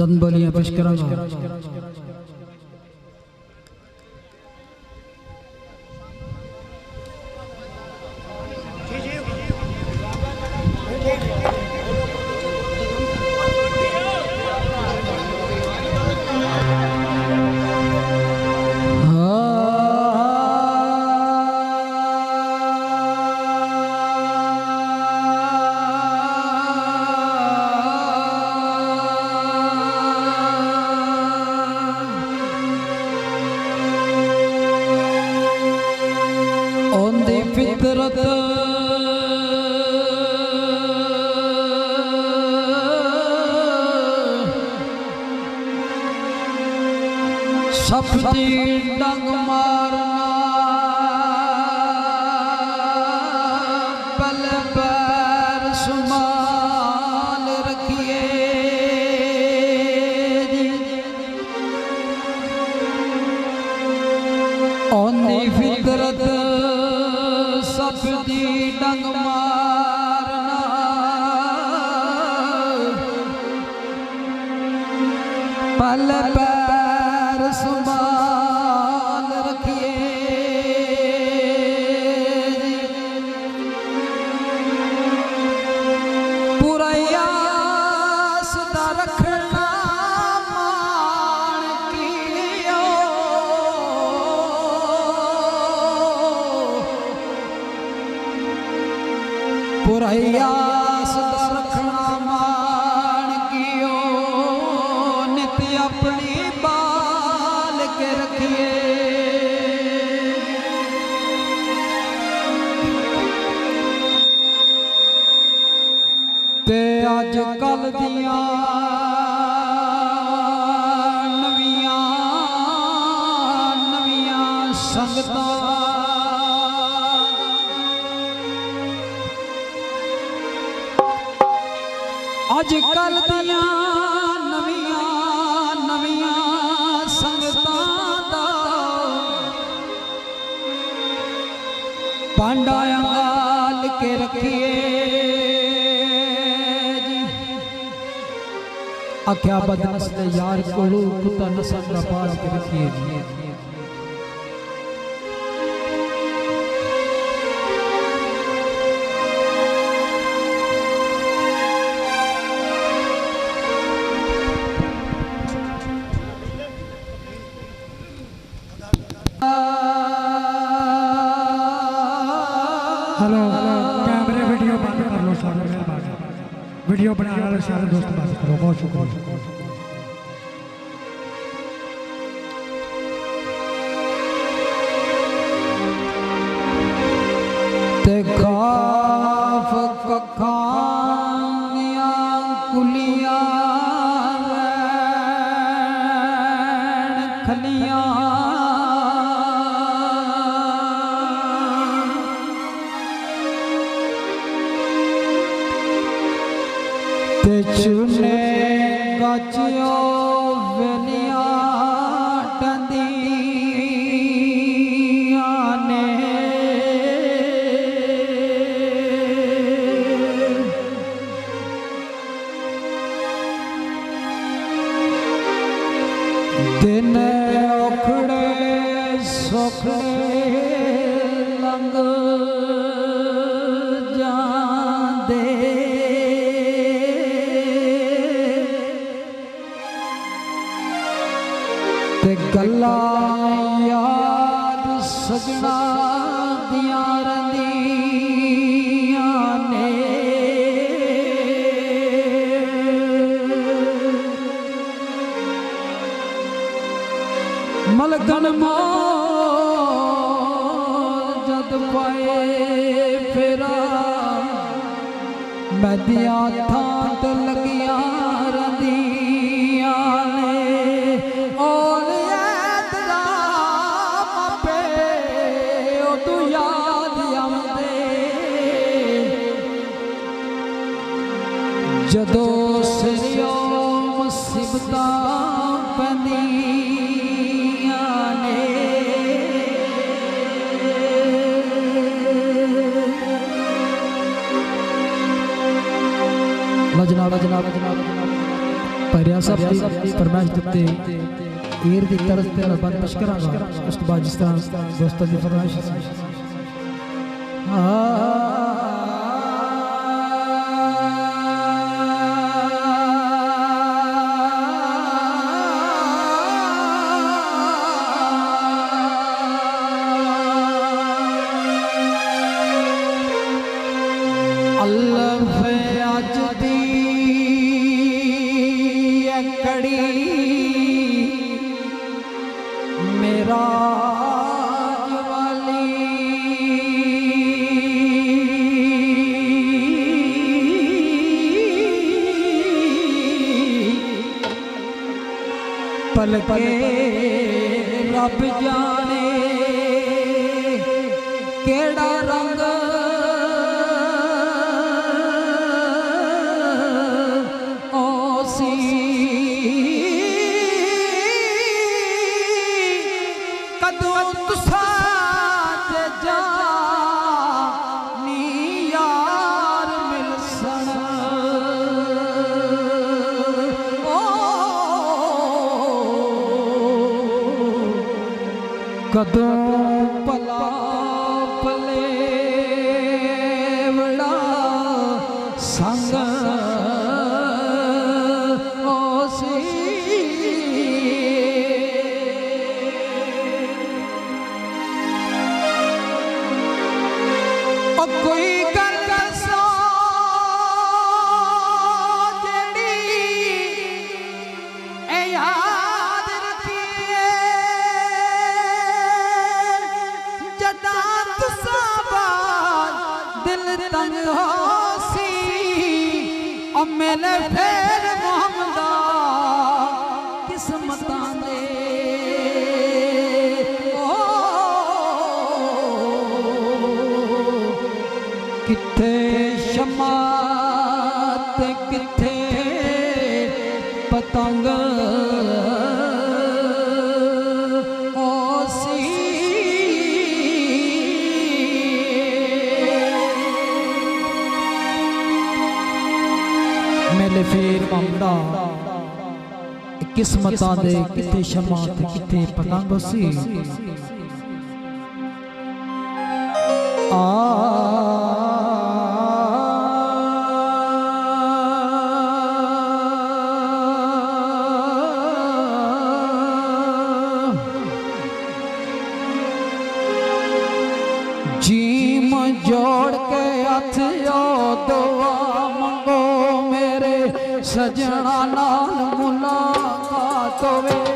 चंद बोलियां पेश करांगा। फितरत सफदी डंग मारना पल पैर सुमाल रखिए ओंदी फितरत सफदी डंग मारना पल पैर संभाल रखिए पूरा यास दा रखना मान कियो पूरा यास दा रखना मान कियो नित्य अपनी बाल के रखिए ते अज कल दिया नवियां नवियां संगतां अज कल दिया नवियां नवियां संगतां दा भांडा अंगाल के रखिए आख्या बदनस्ल यार कोलू कुत्ता नस्ल का पाल के रखिए हेलो कैमरे वीडियो बंद कर लो सारे मेहरबानी वीडियो बनाने वाले सारे दोस्त बंद करो बहुत शुक्रिया ते खाफ कखानिया कुलिया खलिया ते चुने गाचियो वेलिया टंदिया ने दिन औखड़े सोखड़े लंग जांदे ते गल्ला याद सजना दिया रंदिया ने मलकन जद पाए फेरा मैदिया थांत लगिया रंदिया ने जदो सिरियो मुसीबतां पैंदियां ने बजना बजना बजना बजना परिया साहब की फरमाइश दिते ईर की तरफ ते बंद पेश करांगा उस तो बाद जिस तरह दोस्तों की फरमाइश मेरा वाली पलके रब जाने केड़ा रंग ओसी कदों तुसा ते जानी यार मिलसन कदों पला पले वड़ा संग ओसी कोई गल दसो जेड़ी ए याद रखिए जदा तुसा बात दिल तंग होसी ओ मेले फेर मोहम्मदा किस्मतां दे किथे शमा ते किथे पतंग ओसी मेले फेर मामला किस्मतां दे किथे शमा ते किथे पतंग ओसी जीम जोड़ के हथ दुआ मंगो मेरे सजना नाल मुलाकात होवे